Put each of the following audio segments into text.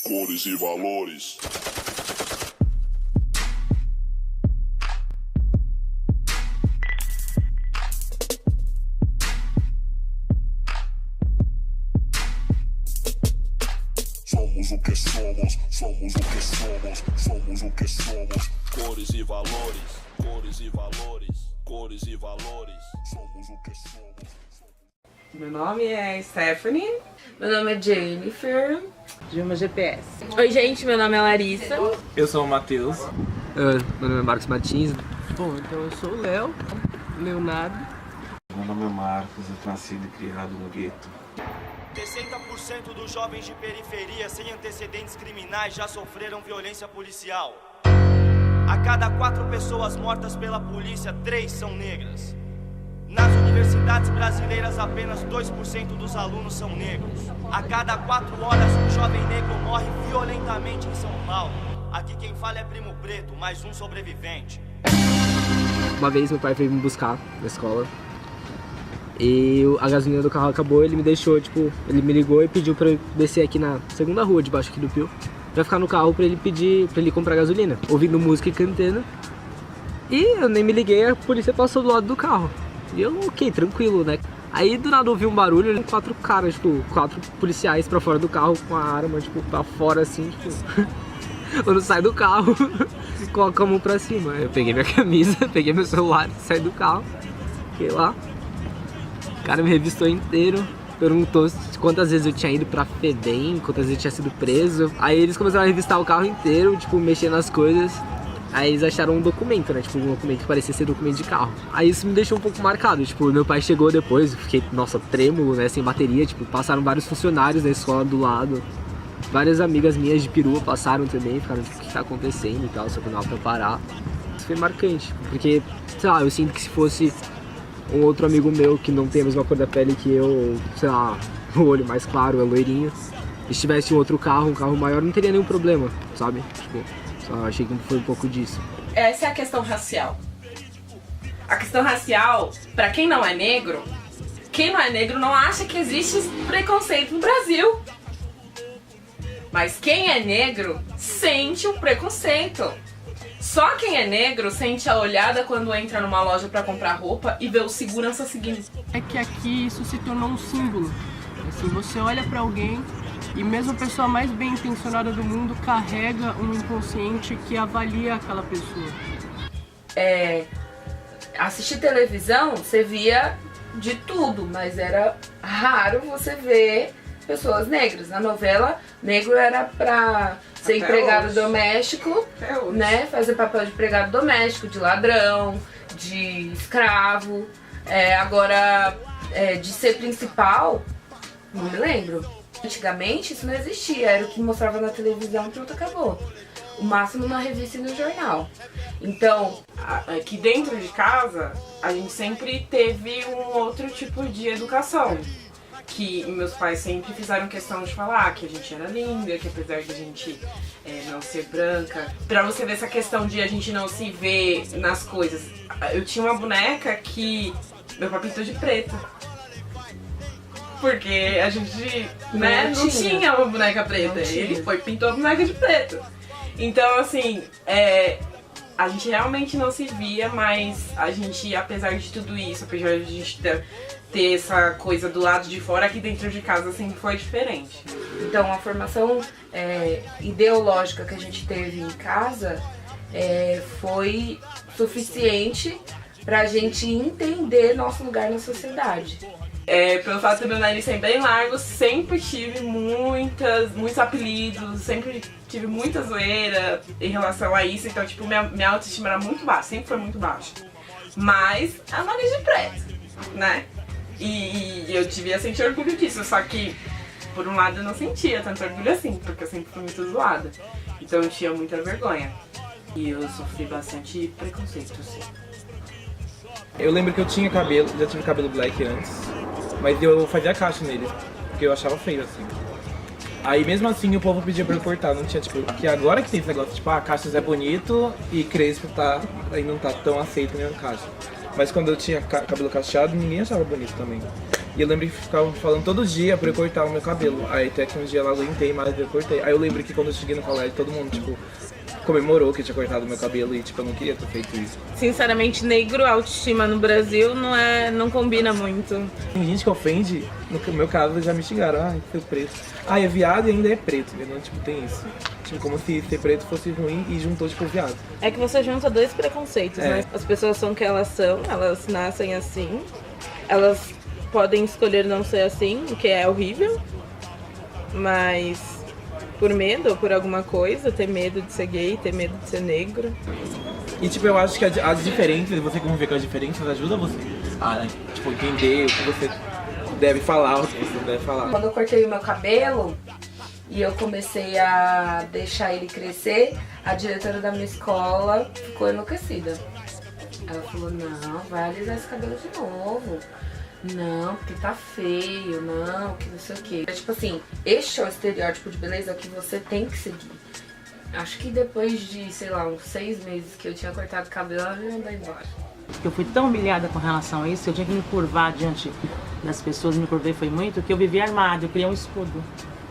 Cores e valores. Somos o que somos, somos o que somos, somos o que somos. Cores e valores, cores e valores, cores e valores. Somos o que somos. Meu nome é Stephanie. Meu nome é Jennifer. Dilma GPS. Oi, gente, meu nome é Larissa. Eu sou o Matheus. Meu nome é Marcos Martins. Bom, então eu sou o Léo, Leonardo. Meu nome é Marcos, eu nascido e criado no gueto. 60% dos jovens de periferia sem antecedentes criminais já sofreram violência policial. A cada 4 pessoas mortas pela polícia, 3 são negras. Nas universidades brasileiras, apenas 2% dos alunos são negros. A cada 4 horas, um jovem negro morre violentamente em São Paulo. Aqui quem fala é Primo Preto, mais um sobrevivente. Uma vez meu pai veio me buscar na escola e a gasolina do carro acabou. Ele me deixou, ele me ligou e pediu pra eu descer aqui na segunda rua, debaixo aqui do Pio, pra ficar no carro pra ele comprar gasolina, ouvindo música e cantando. E eu nem me liguei, a polícia passou do lado do carro. E eu, ok, tranquilo, né? Aí do nada ouvi um barulho, 4 caras, 4 policiais pra fora do carro com a arma, pra fora assim, eu não saio do carro, coloco a mão pra cima. Eu peguei minha camisa, peguei meu celular, saí do carro, fiquei lá. O cara me revistou inteiro, perguntou quantas vezes eu tinha ido pra FEBEM, quantas vezes eu tinha sido preso. Aí eles começaram a revistar o carro inteiro, mexer nas coisas. Aí eles acharam um documento, né, um documento que parecia ser documento de carro. Aí isso me deixou um pouco marcado, meu pai chegou depois, eu fiquei, nossa, trêmulo, né, sem bateria, passaram vários funcionários da escola do lado. Várias amigas minhas de perua passaram também, ficaram, o que tá acontecendo e tal, só que não dava pra parar. Isso foi marcante, porque, sei lá, eu sinto que se fosse um outro amigo meu que não tem a mesma cor da pele que eu, sei lá, o olho mais claro, é loirinho, e se tivesse um outro carro, um carro maior, não teria nenhum problema, sabe? Só achei que foi um pouco disso. Essa é a questão racial. A questão racial, pra quem não é negro não acha que existe preconceito no Brasil. Mas quem é negro sente o preconceito. Só quem é negro sente a olhada quando entra numa loja pra comprar roupa e vê o segurança seguindo. É que aqui isso se tornou um símbolo. Assim, você olha pra alguém e mesmo a pessoa mais bem intencionada do mundo carrega um inconsciente que avalia aquela pessoa. Assistir televisão, você via de tudo, mas era raro você ver pessoas negras. Na novela, negro era pra ser empregado doméstico, né? Fazer papel de empregado doméstico, de ladrão, de escravo. Agora, de ser principal, não me lembro. Antigamente isso não existia, era o que mostrava na televisão, pronto, acabou. O máximo na revista e no jornal. Então, aqui dentro de casa, a gente sempre teve um outro tipo de educação. Que meus pais sempre fizeram questão de falar que a gente era linda, que apesar de a gente não ser branca, pra você ver essa questão de a gente não se ver nas coisas. Eu tinha uma boneca que meu pai pintou de preto. Porque a gente não tinha uma boneca preta, ele pintou a boneca de preto. Então assim, a gente realmente não se via, mas a gente, apesar de tudo isso, apesar de a gente ter essa coisa do lado de fora, aqui dentro de casa sempre foi diferente. Então a formação ideológica que a gente teve em casa foi suficiente pra gente entender nosso lugar na sociedade. Pelo fato do meu nariz ser bem largo, sempre tive muitos apelidos, sempre tive muita zoeira em relação a isso, então minha autoestima era muito baixa, sempre foi muito baixa. Mas é nariz de preto, né? E eu devia sentir orgulho disso, só que por um lado eu não sentia tanto orgulho assim, porque eu sempre fui muito zoada. Então eu tinha muita vergonha. E eu sofri bastante preconceito, sim. Eu lembro que eu tinha cabelo, já tive cabelo black antes, mas eu fazia caixa nele, porque eu achava feio assim. Aí mesmo assim o povo pedia pra eu cortar, não tinha porque agora que tem esse negócio, caixas é bonito e crespo aí não tá tão aceito nem a caixa. Mas quando eu tinha cabelo cacheado, ninguém achava bonito também. E eu lembro que ficavam falando todo dia pra eu cortar o meu cabelo. Aí até que um dia eu aguentei mais e eu cortei. Aí eu lembro que quando eu cheguei no colégio, todo mundo, tipo, comemorou que eu tinha cortado o meu cabelo e, tipo, eu não queria ter feito isso. Sinceramente, negro, autoestima no Brasil não combina muito. Tem gente que ofende, no meu caso, já me xingaram, ai, seu preto. Ah, é viado e ainda é preto, entendeu? Tipo, tem isso. Tipo, como se ser preto fosse ruim e juntou, tipo, viado. É que você junta dois preconceitos, né? As pessoas são o que elas são, elas nascem assim, elas podem escolher não ser assim, o que é horrível, mas por medo ou por alguma coisa, ter medo de ser gay, ter medo de ser negro. E tipo, eu acho que as diferenças, você conviver com as diferenças ajuda você a, tipo, entender o que você deve falar, o que você não deve falar. Quando eu cortei o meu cabelo e eu comecei a deixar ele crescer, a diretora da minha escola ficou enlouquecida. Ela falou, não, vai alisar esse cabelo de novo. Não, porque tá feio, não, que não sei o quê. É tipo assim, este é o estereótipo de beleza que você tem que seguir. Acho que depois de, sei lá, uns 6 meses que eu tinha cortado o cabelo, ela me mandou embora. Eu fui tão humilhada com relação a isso, eu tinha que me curvar diante das pessoas, me curvei foi muito, que eu vivi armada, eu criei um escudo.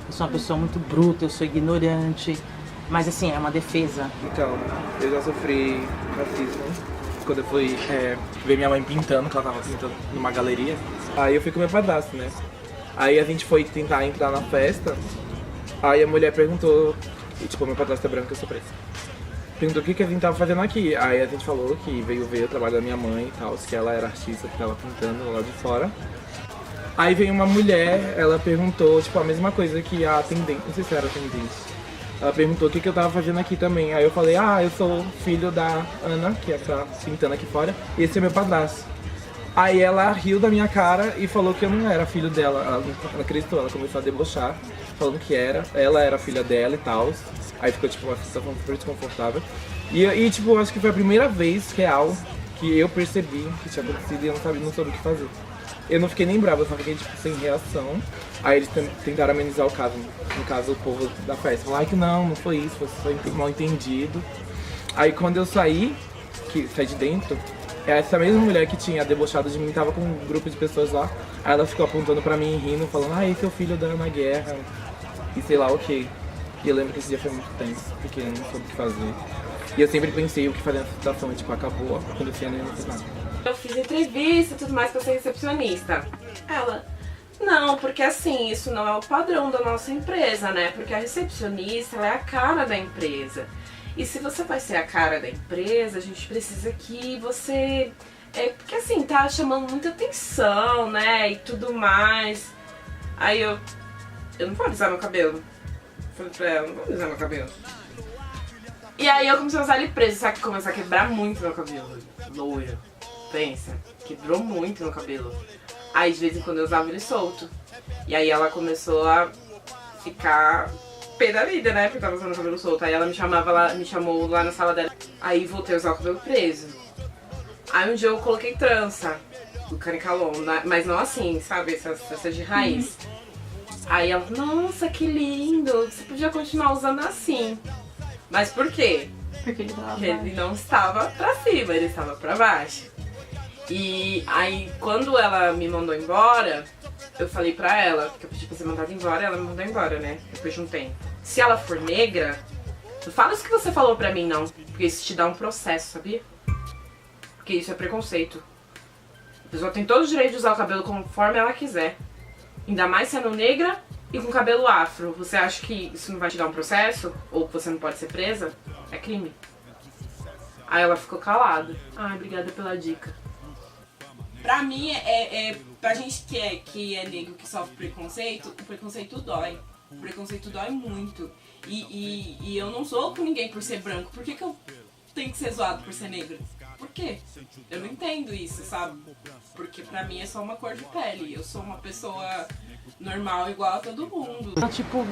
Eu sou uma pessoa muito bruta, eu sou ignorante, mas assim, é uma defesa. Então, eu já sofri racismo. Quando eu fui ver minha mãe pintando, que ela tava pintando numa galeria. Aí eu fui com meu padrasto, né? Aí a gente foi tentar entrar na festa. Aí a mulher perguntou, e, tipo, meu padrasto é branco, eu sou preto. Perguntou o que a gente tava fazendo aqui. Aí a gente falou que veio ver o trabalho da minha mãe e tal, que ela era artista, que tava pintando lá de fora. Aí veio uma mulher, ela perguntou, tipo, a mesma coisa que a atendente, não sei se era atendente. Ela perguntou o que eu tava fazendo aqui também. Aí eu falei, eu sou filho da Ana, que é que tá pintando aqui fora, e esse é meu padrasto. Aí ela riu da minha cara e falou que eu não era filho dela. Ela não acreditou, ela começou a debochar, falando que ela era filha dela e tal. Aí ficou, tipo, uma situação super desconfortável. E tipo, acho que foi a primeira vez real que eu percebi que tinha acontecido e eu não soube o que fazer. Eu não fiquei nem brava, eu só fiquei, tipo, sem reação. Aí eles tentaram amenizar o caso, no caso o povo da festa. Falaram que não foi isso, foi mal entendido. Aí quando eu saí de dentro, essa mesma mulher que tinha debochado de mim tava com um grupo de pessoas lá. Aí ela ficou apontando pra mim, rindo, falando, esse é o filho da Ana Guerra. E sei lá o quê. E eu lembro que esse dia foi muito tenso, porque eu não soube o que fazer. E eu sempre pensei o que fazer nessa situação, e tipo, acabou acontecendo e eu não fiz nada. Eu fiz entrevista e tudo mais pra ser recepcionista. Ela, não, porque assim, isso não é o padrão da nossa empresa, né? Porque a recepcionista, ela é a cara da empresa. E se você vai ser a cara da empresa, a gente precisa que você... porque assim, tá chamando muita atenção, né? E tudo mais. Aí eu não vou alisar meu cabelo. Falei pra ela, não vou alisar meu cabelo. E aí eu comecei a usar ele preso, sabe? Que começou a quebrar muito meu cabelo. Loiro. Pensa, quebrou muito meu cabelo. Aí de vez em quando eu usava ele solto. E aí ela começou a ficar pé da vida, né? Porque eu tava usando o cabelo solto. Aí ela me chamou lá na sala dela. Aí voltei a usar o cabelo preso. Aí um dia eu coloquei trança do canicalon, mas não assim, sabe? Essa de raiz. Aí ela, nossa, que lindo, você podia continuar usando assim. Mas por quê? Porque ele não estava pra cima, ele estava pra baixo. E aí, quando ela me mandou embora, eu falei pra ela, porque eu pedi pra ser mandada embora, ela me mandou embora, né? Depois de um tempo. Se ela for negra, não fala isso que você falou pra mim, não. Porque isso te dá um processo, sabia? Porque isso é preconceito. A pessoa tem todo o direito de usar o cabelo conforme ela quiser. Ainda mais sendo negra e com cabelo afro. Você acha que isso não vai te dar um processo? Ou que você não pode ser presa? É crime. Aí ela ficou calada. Ai, obrigada pela dica. Pra mim, pra gente que é negro, que sofre preconceito, o preconceito dói. O preconceito dói muito. E eu não sou com ninguém por ser branco. Por que eu tenho que ser zoado por ser negro? Por quê? Eu não entendo isso, sabe? Porque pra mim é só uma cor de pele. Eu sou uma pessoa normal, igual a todo mundo. Tipo,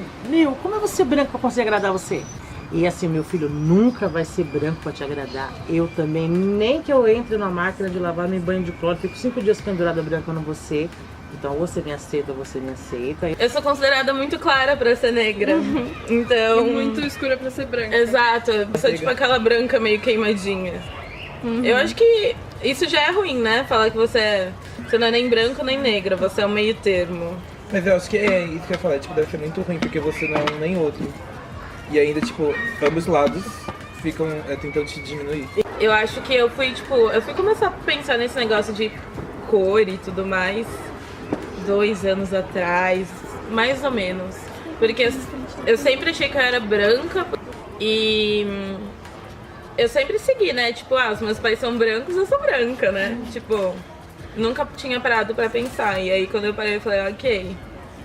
como é você branco pra conseguir agradar você? E assim, meu filho nunca vai ser branco pra te agradar. Eu também, nem que eu entre na máquina de lavar, me banho de cloro, fico 5 dias pendurada branca no você. Então, ou você me aceita, ou você me aceita. Eu sou considerada muito clara pra ser negra. Então... E muito escura pra ser branca. Exato. Eu sou tipo aquela branca meio queimadinha. Eu acho que isso já é ruim, né? Falar que você é Você não é nem branco nem negro, você é um meio termo. Mas eu acho que é isso que eu ia falar, tipo, deve ser muito ruim, porque você não é um nem outro. E ainda, tipo, ambos lados ficam tentando te diminuir. Eu acho que eu fui começar a pensar nesse negócio de cor e tudo mais 2 anos atrás, mais ou menos. Porque eu sempre achei que eu era branca e eu sempre segui, né? Tipo, os meus pais são brancos, eu sou branca, né? Tipo, nunca tinha parado pra pensar. E aí quando eu parei, eu falei, ok,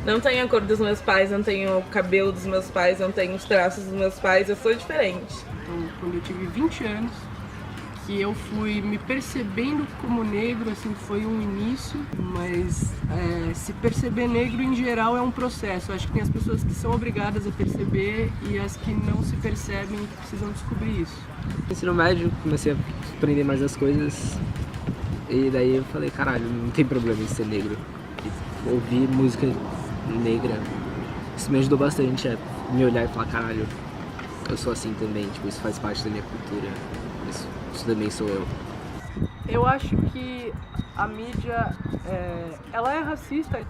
não tenho a cor dos meus pais, não tenho o cabelo dos meus pais, não tenho os traços dos meus pais, eu sou diferente. Então, quando eu tive 20 anos, que eu fui me percebendo como negro, assim, foi um início, mas se perceber negro em geral é um processo. Eu acho que tem as pessoas que são obrigadas a perceber e as que não se percebem e precisam descobrir isso. No ensino médio, comecei a aprender mais as coisas e daí eu falei, caralho, não tem problema em ser negro. E ouvir música negra, isso me ajudou bastante a me olhar e falar, caralho, eu sou assim também, tipo, isso faz parte da minha cultura, isso também sou eu. Eu acho que a mídia, ela é racista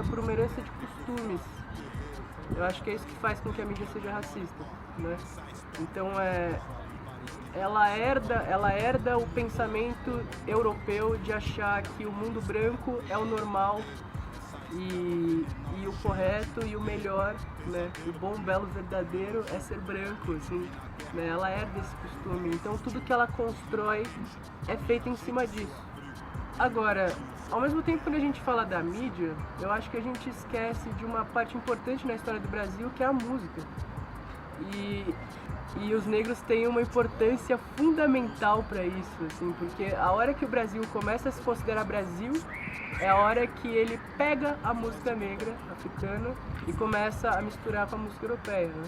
por uma herança de costumes. Eu acho que é isso que faz com que a mídia seja racista, né? Então, ela herda o pensamento europeu de achar que o mundo branco é o normal e o correto e o melhor, né? O bom, belo, verdadeiro é ser branco, assim, né? Ela herda esse costume, então tudo que ela constrói é feito em cima disso. Agora, ao mesmo tempo, quando a gente fala da mídia, eu acho que a gente esquece de uma parte importante na história do Brasil, que é a música. E os negros têm uma importância fundamental para isso, assim, porque a hora que o Brasil começa a se considerar Brasil é a hora que ele pega a música negra africana e começa a misturar com a música europeia, né?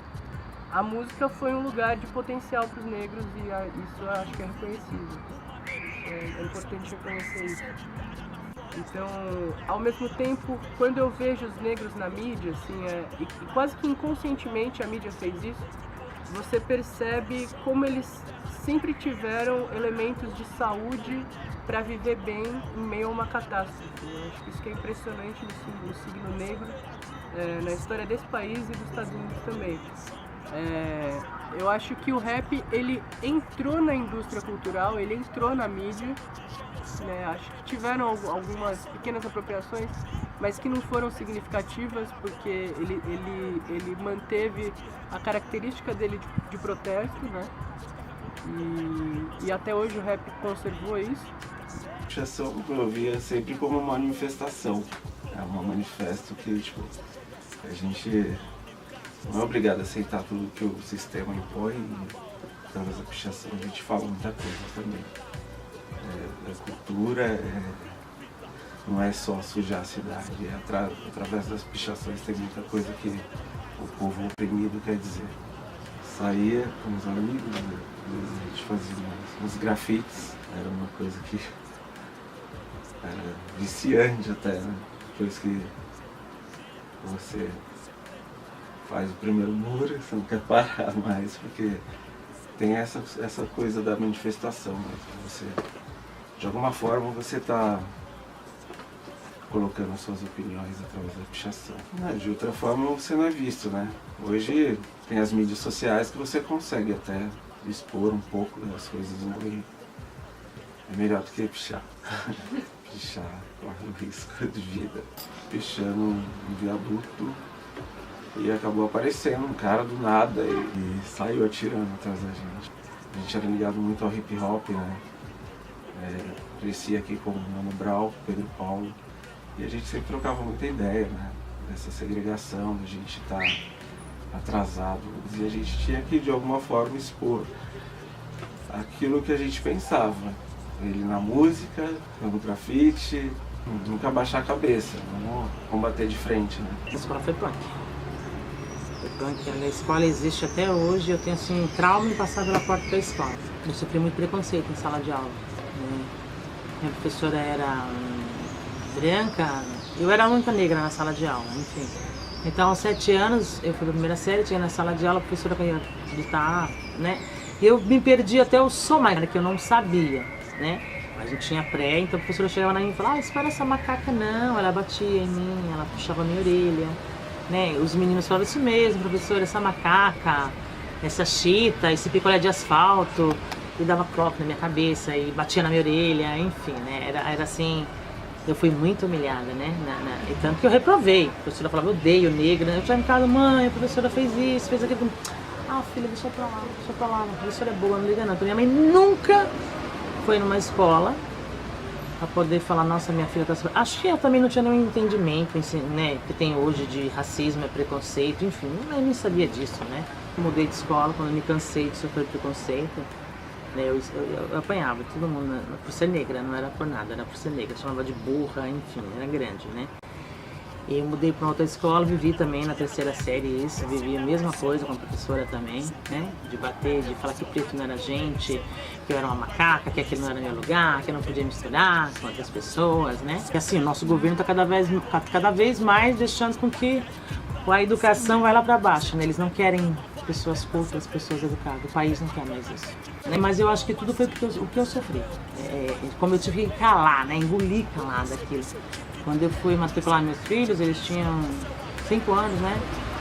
A música foi um lugar de potencial para os negros e isso eu acho que é reconhecido. É importante reconhecer isso. Então, ao mesmo tempo, quando eu vejo os negros na mídia, assim, e quase que inconscientemente a mídia fez isso, você percebe como eles sempre tiveram elementos de saúde para viver bem em meio a uma catástrofe. Eu acho que isso que é impressionante no signo negro, na história desse país e dos Estados Unidos também. Eu acho que o rap, ele entrou na indústria cultural, ele entrou na mídia, né? Acho que tiveram algumas pequenas apropriações, mas que não foram significativas, porque ele manteve a característica dele de protesto, né? E até hoje o rap conservou isso. A pichação eu via sempre como uma manifestação. É um manifesto que, tipo, a gente não é obrigado a aceitar tudo que o sistema impõe. Através da pichação a gente fala muita coisa também. A cultura não é só sujar a cidade, através das pichações tem muita coisa que o povo oprimido quer dizer. Saía com os amigos, a gente fazia uns grafites, era uma coisa que era viciante até, né? Depois que você faz o primeiro muro, você não quer parar mais, porque tem essa coisa da manifestação, né? Você, de alguma forma você está colocando as suas opiniões através da pichação. De outra forma você não é visto, né? Hoje tem as mídias sociais que você consegue até expor um pouco das coisas, é melhor do que pichar. Pichar corre um risco de vida. Pichando um viaduto e acabou aparecendo um cara do nada e saiu atirando atrás da gente. A gente era ligado muito ao hip hop, né? Cresci aqui com o Mano Brown, Pedro Paulo, e a gente sempre trocava muita ideia, né? Dessa segregação, da gente estar atrasado, e a gente tinha que de alguma forma expor aquilo que a gente pensava. Ele na música, no grafite, nunca baixar a cabeça, vamos combater de frente, né? A escola foi punk. A escola existe até hoje, eu tenho assim um trauma de passar pela porta da escola. Eu sofri muito preconceito em sala de aula. Minha professora era branca, eu era a única negra na sala de aula, enfim. Então aos 7 anos, eu fui da primeira série, tinha na sala de aula, a professora ia gritar, né? Eu me perdi até o som mais, que eu não sabia, né? Mas eu tinha pré, então a professora chegava na minha e falava, espera essa macaca não, ela batia em mim, ela puxava a minha orelha, né? Os meninos falavam isso mesmo, professora, essa macaca, essa chita, esse picolé de asfalto, e dava croque na minha cabeça e batia na minha orelha, enfim, né? Era assim, eu fui muito humilhada, né? E tanto que eu reprovei. A professora falava, eu odeio negra. Eu tinha ficado, mãe, a professora fez isso, fez aquilo. Ah, filha, deixa pra lá, a professora é boa, não liga não. Então, minha mãe nunca foi numa escola pra poder falar, nossa, minha filha tá... Acho que eu também não tinha nenhum entendimento, né, que tem hoje de racismo, preconceito, enfim, eu nem sabia disso, né. Eu mudei de escola quando eu me cansei de sofrer preconceito, né, eu apanhava todo mundo por ser negra, não era por nada, era por ser negra, chamava de burra, enfim, era grande, né. E eu mudei para outra escola, vivi também na terceira série isso, vivi a mesma coisa com a professora também, né? De bater, de falar que preto não era gente, que eu era uma macaca, que aquele não era meu lugar, que eu não podia misturar com outras pessoas, né? E assim, o nosso governo está cada vez mais deixando com que a educação vai lá para baixo, né? Eles não querem pessoas cultas, pessoas educadas, o país não quer mais isso. Né? Mas eu acho que tudo foi o que eu sofri. Como eu tive que calar, né? Engolir calada aquilo. Quando eu fui matricular meus filhos, eles tinham 5 anos, né?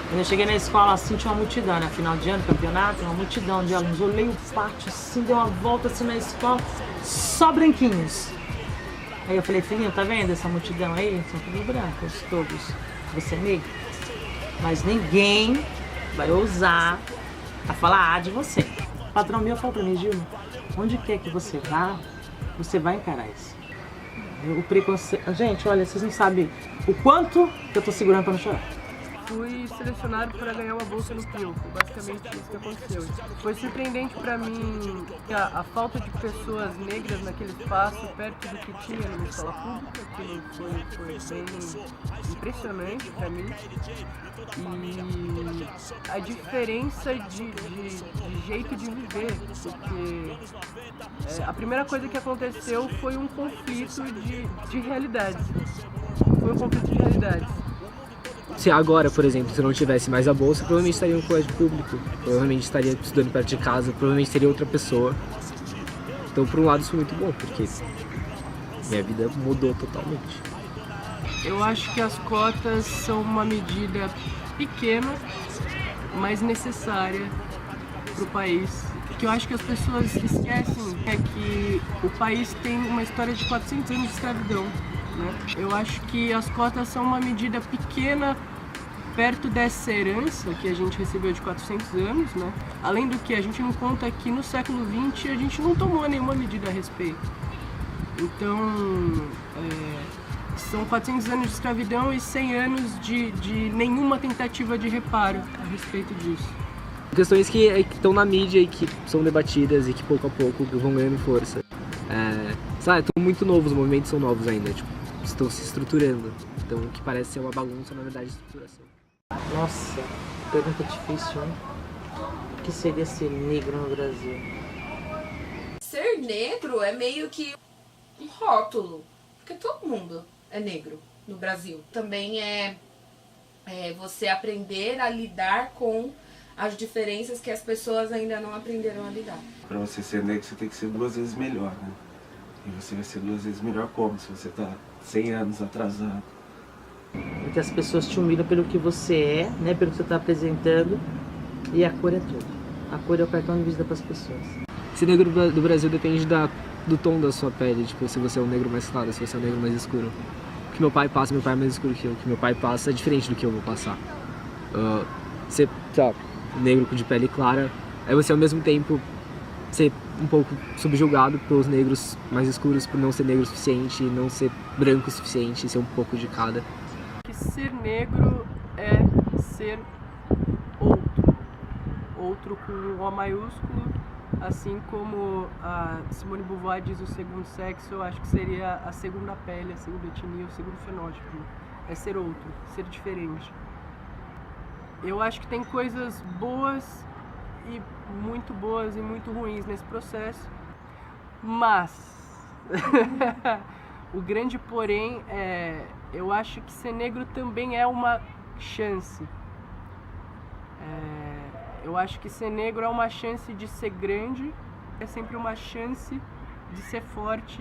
Quando eu cheguei na escola, assim, tinha uma multidão, né? Final de ano, campeonato, uma multidão de alunos. Olhei o pátio, assim, dei uma volta, assim, na escola, só branquinhos. Aí eu falei, filhinho, tá vendo essa multidão aí? São todos brancos, todos. Você é negro? Mas ninguém vai ousar a falar de você. O patrão meu falou pra mim, Gilma, onde quer que você vá, você vai encarar isso. O preconceito... Gente, olha, vocês não sabem o quanto que eu tô segurando pra não chorar. Fui selecionado para ganhar uma bolsa no PIL, basicamente isso que aconteceu. Foi surpreendente para mim a falta de pessoas negras naquele espaço, perto do que tinha numa escola pública, que foi bem impressionante para mim. E a diferença de jeito de viver, porque a primeira coisa que aconteceu foi um conflito de realidades. Foi um conflito de realidades. Se agora, por exemplo, se eu não tivesse mais a bolsa, provavelmente estaria no colégio público, provavelmente estaria estudando perto de casa, provavelmente seria outra pessoa. Então, por um lado, isso foi muito bom, porque minha vida mudou totalmente. Eu acho que as cotas são uma medida pequena, mas necessária para o país. O que eu acho que as pessoas esquecem é que o país tem uma história de 400 anos de escravidão. Né? Eu acho que as cotas são uma medida pequena perto dessa herança que a gente recebeu de 400 anos, né? Além do que a gente não conta que no século XX a gente não tomou nenhuma medida a respeito. Então, são 400 anos de escravidão e 100 anos de nenhuma tentativa de reparo a respeito disso. Questões que estão na mídia e que são debatidas e que pouco a pouco vão ganhando força. Sabe, estão muito novos, os movimentos são novos ainda, tipo, estão se estruturando. Então, o que parece ser uma bagunça, na verdade, é estruturação. Nossa, pergunta difícil, hein? O que seria ser negro no Brasil? Ser negro é meio que um rótulo, porque todo mundo é negro no Brasil. Também é você aprender a lidar com as diferenças que as pessoas ainda não aprenderam a lidar. Para você ser negro, você tem que ser 2 vezes melhor, né? E você vai ser 2 vezes melhor como? Se você tá 100 anos atrasado. Porque as pessoas te humilham pelo que você é, né? Pelo que você está apresentando. E a cor é tudo. A cor é o cartão de visita para as pessoas. Ser negro do Brasil depende do tom da sua pele. Tipo, se você é um negro mais claro, se você é um negro mais escuro. O que meu pai passa, meu pai é mais escuro que eu. O que meu pai passa é diferente do que eu vou passar. Ser negro de pele clara é você ao mesmo tempo ser um pouco subjugado pelos negros mais escuros por não ser negro o suficiente, não ser branco o suficiente, ser um pouco de cada. Que ser negro é ser outro. Outro com um O maiúsculo, assim como a Simone de Beauvoir diz o segundo sexo, eu acho que seria a segunda pele, a segunda etnia, o segundo fenótipo. É ser outro, ser diferente. Eu acho que tem coisas boas e muito ruins nesse processo, mas o grande porém eu acho que ser negro também é uma chance. Eu acho que ser negro é uma chance de ser grande, é sempre uma chance de ser forte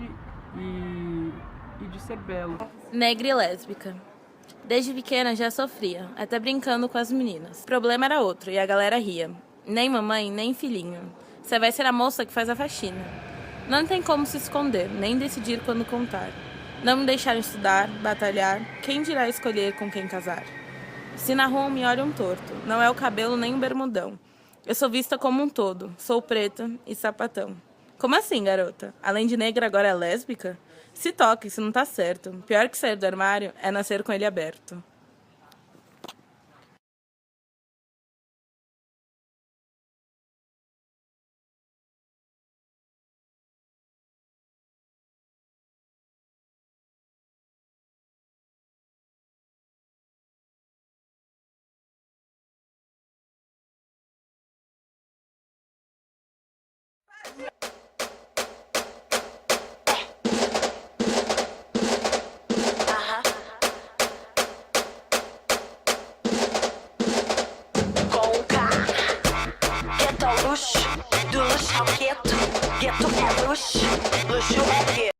e de ser belo. Negra e lésbica. Desde pequena já sofria, até brincando com as meninas. O problema era outro e a galera ria. Nem mamãe, nem filhinho. Você vai ser a moça que faz a faxina. Não tem como se esconder, nem decidir quando contar. Não me deixaram estudar, batalhar, quem dirá escolher com quem casar? Se na rua me olham torto, não é o cabelo nem o bermudão. Eu sou vista como um todo, sou preta e sapatão. Como assim, garota? Além de negra, agora é lésbica? Se toca, isso não tá certo. Pior que sair do armário é nascer com ele aberto. Com o K, que é o luxo, do luxo ao quieto.